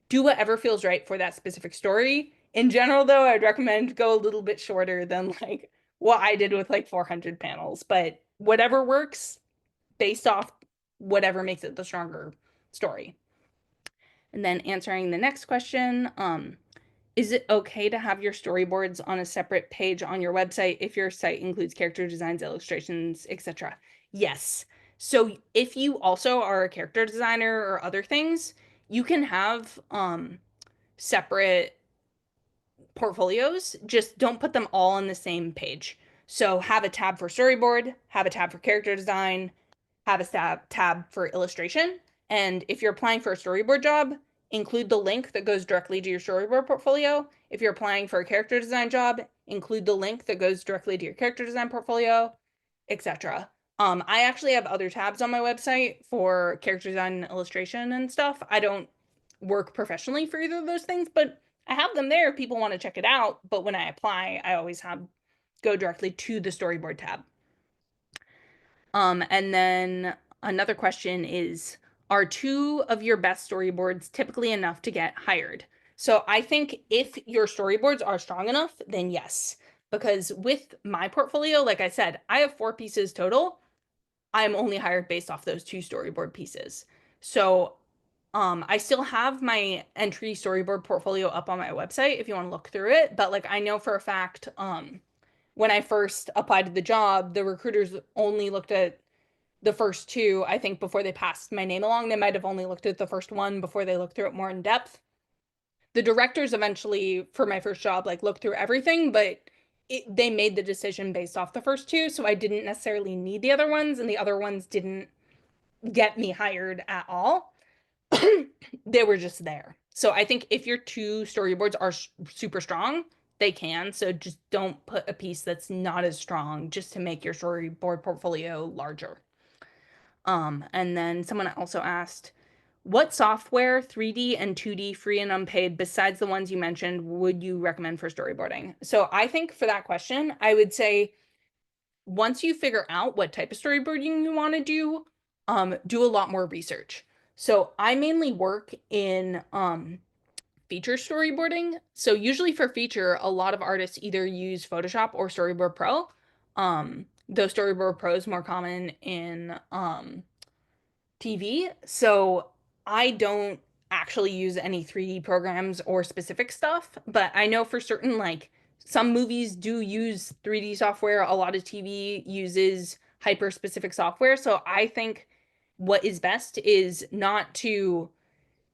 do whatever feels right for that specific story. In general, though, I'd recommend go a little bit shorter than like what I did with like 400 panels, but whatever works based off whatever makes it the stronger story. And then answering the next question, is it okay to have your storyboards on a separate page on your website if your site includes character designs, illustrations, etc.? Yes. So if you also are a character designer or other things, you can have separate portfolios, just don't put them all on the same page. So have a tab for storyboard, have a tab for character design, have a tab for illustration. And if you're applying for a storyboard job, include the link that goes directly to your storyboard portfolio. If you're applying for a character design job, include the link that goes directly to your character design portfolio, etc. I actually have other tabs on my website for character design and illustration and stuff. I don't work professionally for either of those things, but I have them there if people want to check it out. But when I apply, I always have go directly to the storyboard tab. And then another question is, are two of your best storyboards typically enough to get hired? So I think if your storyboards are strong enough, then yes. Because with my portfolio, like I said, I have 4 pieces total. I'm only hired based off those 2 storyboard pieces. So I still have my entry storyboard portfolio up on my website if you want to look through it. But like I know for a fact, when I first applied to the job, the recruiters only looked at the first 2, I think, before they passed my name along. They might have only looked at the first one before they looked through it more in depth. The directors eventually, for my first job, like looked through everything, but they made the decision based off the first 2. So I didn't necessarily need the other ones, and the other ones didn't get me hired at all. They were just there. So I think if your 2 storyboards are super strong, they can. So just don't put a piece that's not as strong just to make your storyboard portfolio larger. And then someone also asked, what software, 3D and 2D, free and unpaid, besides the ones you mentioned, would you recommend for storyboarding? So I think for that question, I would say once you figure out what type of storyboarding you want to do a lot more research. So I mainly work in feature storyboarding. So usually for feature, a lot of artists either use Photoshop or Storyboard Pro. Though Storyboard Pro is more common in TV. So I don't actually use any 3D programs or specific stuff, but I know for certain, like some movies do use 3D software. A lot of TV uses hyper specific software. So I think what is best is not to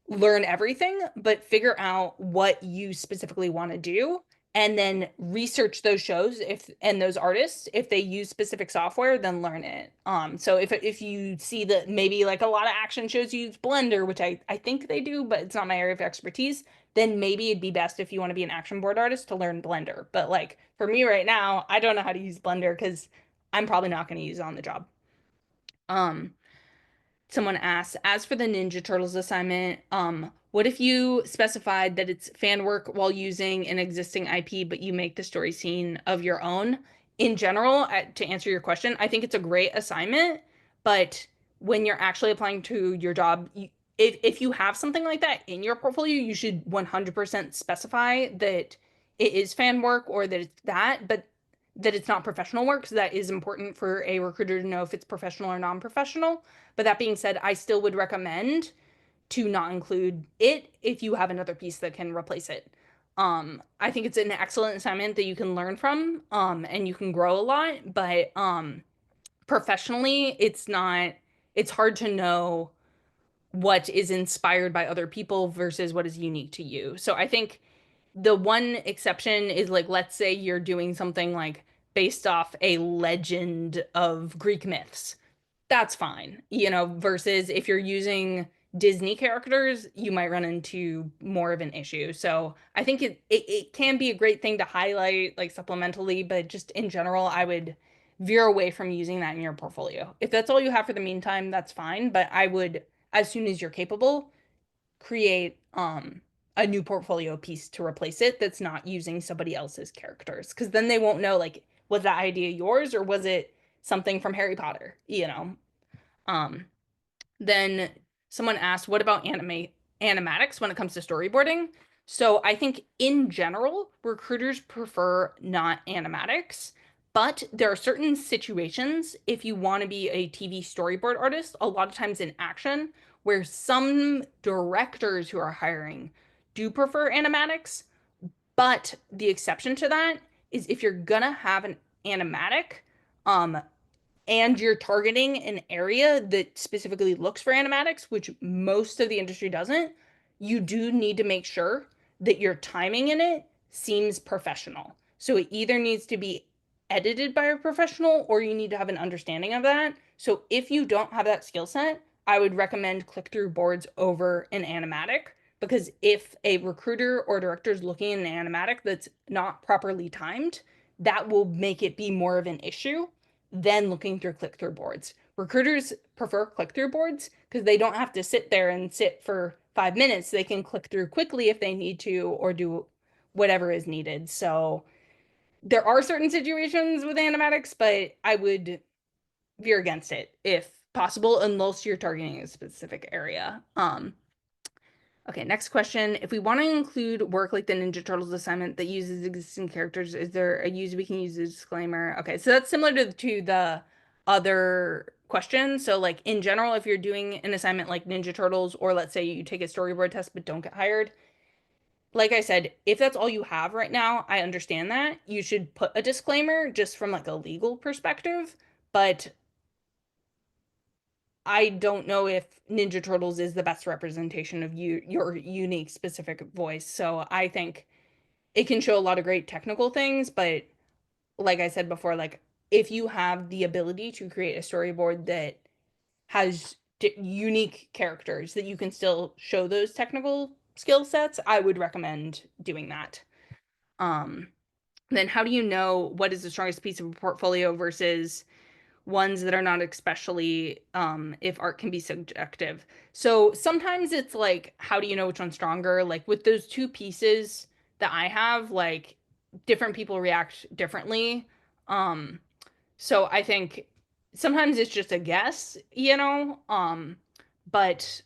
learn everything, but figure out what you specifically want to do and then research those shows and those artists. If they use specific software, then learn it. So if you see that maybe like a lot of action shows use Blender, which I think they do, but it's not my area of expertise, then maybe it'd be best if you want to be an action board artist to learn Blender. But like for me right now, I don't know how to use Blender because I'm probably not going to use it on the job. Um, Someone asks, as for the Ninja Turtles assignment, what if you specified that it's fan work while using an existing IP, but you make the story scene of your own? In general, to answer your question, I think it's a great assignment, but when you're actually applying to your job, if you have something like that in your portfolio, you should 100% specify that it is fan work or that it's that, but that it's not professional work. So that is important for a recruiter to know if it's professional or non-professional. But that being said, I still would recommend to not include it if you have another piece that can replace it. I think it's an excellent assignment that you can learn from, and you can grow a lot, but professionally, it's hard to know what is inspired by other people versus what is unique to you. So I think the one exception is like, let's say you're doing something like based off a legend of Greek myths. That's fine, versus if you're using Disney characters, you might run into more of an issue. So I think it can be a great thing to highlight like supplementally, but just in general, I would veer away from using that in your portfolio. If that's all you have for the meantime, that's fine. But I would, as soon as you're capable, create a new portfolio piece to replace it that's not using somebody else's characters, because then they won't know like, was that idea yours or was it something from Harry Potter, um then someone asked, what about animatics when it comes to storyboarding? So I think in general, recruiters prefer not animatics, but there are certain situations if you want to be a TV storyboard artist, a lot of times in action, where some directors who are hiring do prefer animatics. But the exception to that is if you're gonna have an animatic, um, and you're targeting an area that specifically looks for animatics, which most of the industry doesn't, you do need to make sure that your timing in it seems professional. So it either needs to be edited by a professional or you need to have an understanding of that. So if you don't have that skill set, I would recommend click-through boards over an animatic, because if a recruiter or director is looking at an animatic that's not properly timed, that will make it be more of an issue than looking through click-through boards. Recruiters prefer click-through boards because they don't have to sit there and sit for 5 minutes. They can click through quickly if they need to or do whatever is needed. So there are certain situations with animatics, but I would veer against it if possible, unless you're targeting a specific area. Okay, next question. If we want to include work like the Ninja Turtles assignment that uses existing characters, is there a use we can use a disclaimer? Okay, so that's similar to the other question. So like in general, if you're doing an assignment like Ninja Turtles, or let's say you take a storyboard test but don't get hired, like I said, if that's all you have right now, I understand that. You should put a disclaimer just from like a legal perspective, but I don't know if Ninja Turtles is the best representation of your unique specific voice. So I think it can show a lot of great technical things, but like I said before, like if you have the ability to create a storyboard that has unique characters that you can still show those technical skill sets, I would recommend doing that. Um, then how do you know what is the strongest piece of a portfolio versus ones that are not, especially if art can be subjective? So sometimes it's like, how do you know which one's stronger? Like with those two pieces that I have, like different people react differently. So I think sometimes it's just a guess, but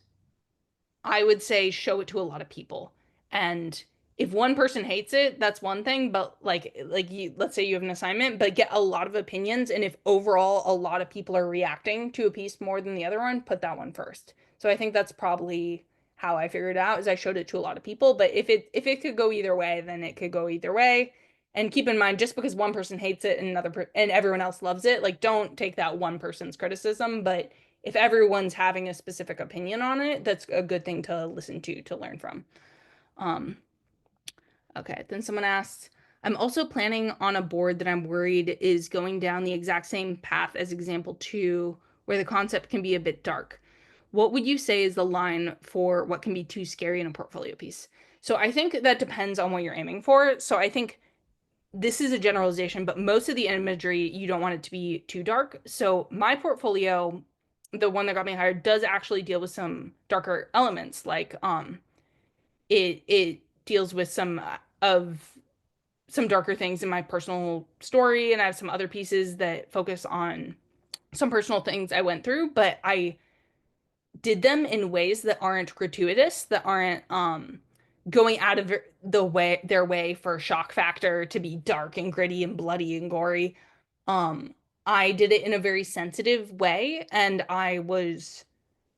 I would say show it to a lot of people. And if one person hates it, that's one thing, but like you, let's say you have an assignment, but get a lot of opinions, and if overall a lot of people are reacting to a piece more than the other one, put that one first. So I think that's probably how I figured it out, is I showed it to a lot of people, but if it could go either way, then it could go either way. And keep in mind, just because one person hates it and and everyone else loves it, like don't take that one person's criticism. But if everyone's having a specific opinion on it, that's a good thing to listen to learn from. Um, okay, then someone asked, I'm also planning on a board that I'm worried is going down the exact same path as example 2, where the concept can be a bit dark. What would you say is the line for what can be too scary in a portfolio piece? So I think that depends on what you're aiming for. So I think this is a generalization, but most of the imagery, you don't want it to be too dark. So my portfolio, the one that got me hired, does actually deal with some darker elements. Like it deals with some of some darker things in my personal story, and I have some other pieces that focus on some personal things I went through, but I did them in ways that aren't gratuitous, that aren't going out of their way for shock factor to be dark and gritty and bloody and gory. I did it in a very sensitive way, and I was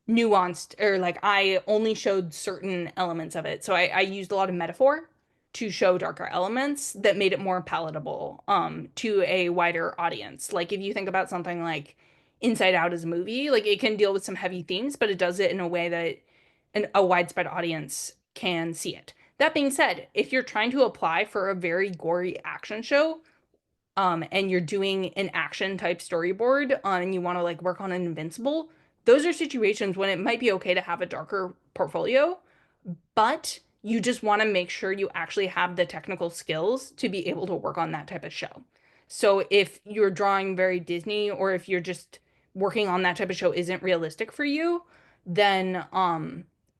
nuanced, or like I only showed certain elements of it. So I used a lot of metaphor to show darker elements that made it more palatable to a wider audience. Like if you think about something like Inside Out as a movie, like it can deal with some heavy themes, but it does it in a way that a widespread audience can see it. That being said, if you're trying to apply for a very gory action show, and you're doing an action type storyboard, and you want to like work on an Invincible, those are situations when it might be okay to have a darker portfolio, but you just want to make sure you actually have the technical skills to be able to work on that type of show. So if you're drawing very Disney, or if you're just working on that type of show isn't realistic for you, then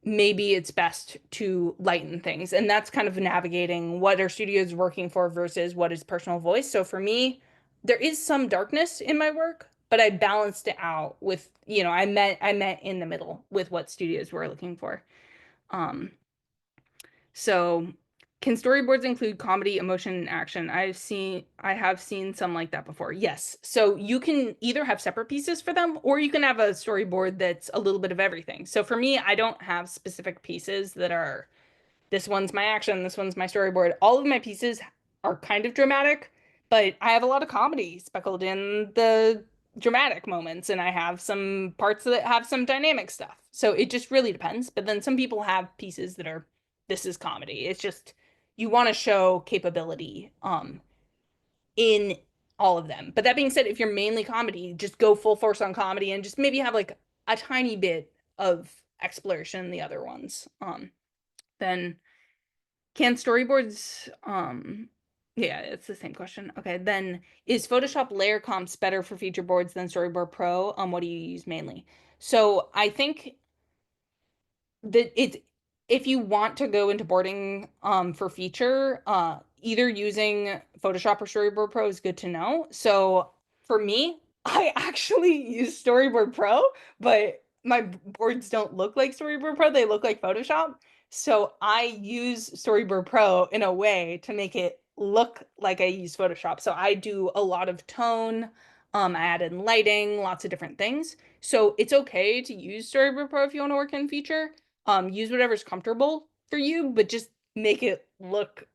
maybe it's best to lighten things. And that's kind of navigating what are studios working for versus what is personal voice. So for me, there is some darkness in my work, but I balanced it out with, I met in the middle with what studios were looking for. So can storyboards include comedy, emotion, and action? I have seen some like that before. Yes. So you can either have separate pieces for them, or you can have a storyboard that's a little bit of everything. So for me, I don't have specific pieces that are, this one's my action, this one's my storyboard. All of my pieces are kind of dramatic, but I have a lot of comedy speckled in the dramatic moments, and I have some parts that have some dynamic stuff. So it just really depends. But then some people have pieces that are, this is comedy. It's just you want to show capability in all of them. But that being said, if you're mainly comedy, just go full force on comedy and just maybe have like a tiny bit of exploration in the other ones. Then can storyboards yeah, it's the same question. Okay, then is Photoshop layer comps better for feature boards than Storyboard Pro? What do you use mainly? So I think that if you want to go into boarding for feature, either using Photoshop or Storyboard Pro is good to know. So for me, I actually use Storyboard Pro, but my boards don't look like Storyboard Pro, they look like Photoshop. So I use Storyboard Pro in a way to make it look like I use Photoshop. So I do a lot of tone, I add in lighting, lots of different things. So it's okay to use Storyboard Pro if you want to work in feature. Use whatever's comfortable for you, but just make it look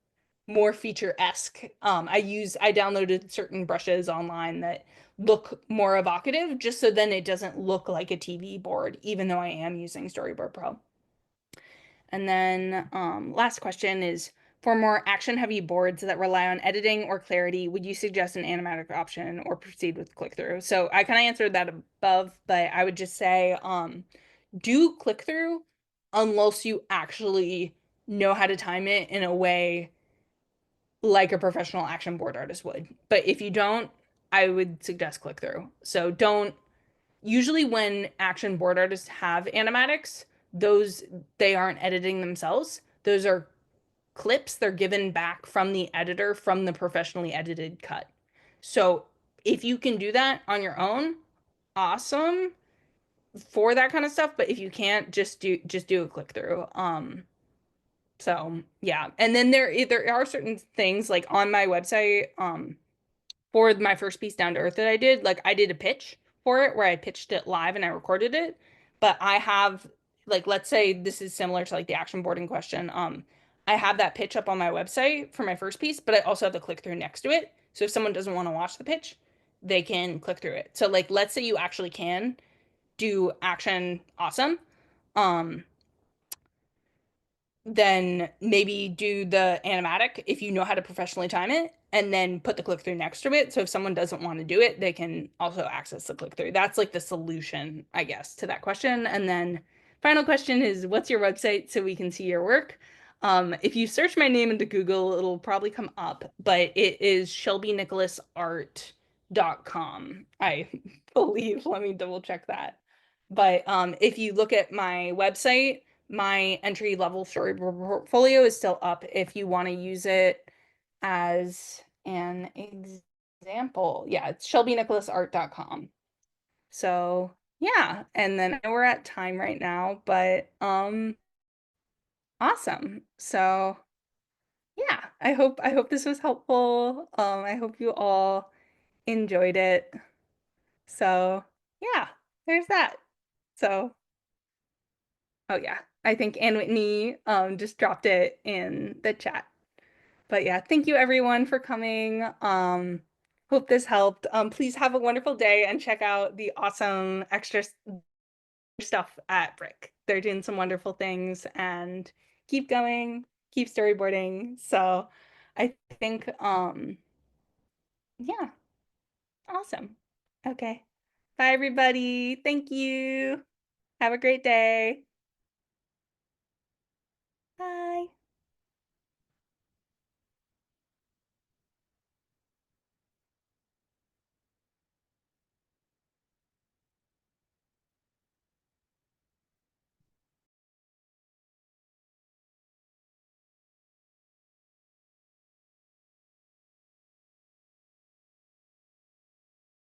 more feature-esque. I downloaded certain brushes online that look more evocative, just so then it doesn't look like a TV board, even though I am using Storyboard Pro. And then last question is, for more action-heavy boards that rely on editing or clarity, would you suggest an animatic option or proceed with click-through? So I kind of answered that above, but I would just say do click-through unless you actually know how to time it in a way like a professional action board artist would. But if you don't, I would suggest click-through. So don't, usually when action board artists have animatics, they aren't editing themselves. Those are clips they're given back from the editor from the professionally edited cut. So if you can do that on your own, awesome for that kind of stuff. But if you can't, just do a click through. So yeah. And then there are certain things like on my website, for my first piece Down to Earth that I did, like I did a pitch for it where I pitched it live and I recorded it. But I have, like, let's say this is similar to like the action boarding question. I have that pitch up on my website for my first piece, but I also have the click through next to it. So if someone doesn't want to watch the pitch, they can click through it. So like, let's say you actually can do action awesome. Um, then maybe do the animatic if you know how to professionally time it, and then put the click through next to it. So if someone doesn't want to do it, they can also access the click through. That's like the solution, I guess, to that question. And then final question is, what's your website so we can see your work? If you search my name into Google, it'll probably come up, but it is shelbynicholasart.com, I believe. Let me double check that. But if you look at my website, my entry level storyboard portfolio is still up if you want to use it as an example. Yeah, it's shelbynicholasart.com. So yeah, and then we're at time right now, but awesome. So yeah, I hope this was helpful. I hope you all enjoyed it. So yeah, there's that. So oh yeah, I think Ann Whitney just dropped it in the chat. But yeah, thank you everyone for coming. Hope this helped. Please have a wonderful day and check out the awesome extra stuff at BRIC. They're doing some wonderful things, and keep going, keep storyboarding. So I think yeah, awesome. Okay. Bye everybody. Thank you. Have a great day.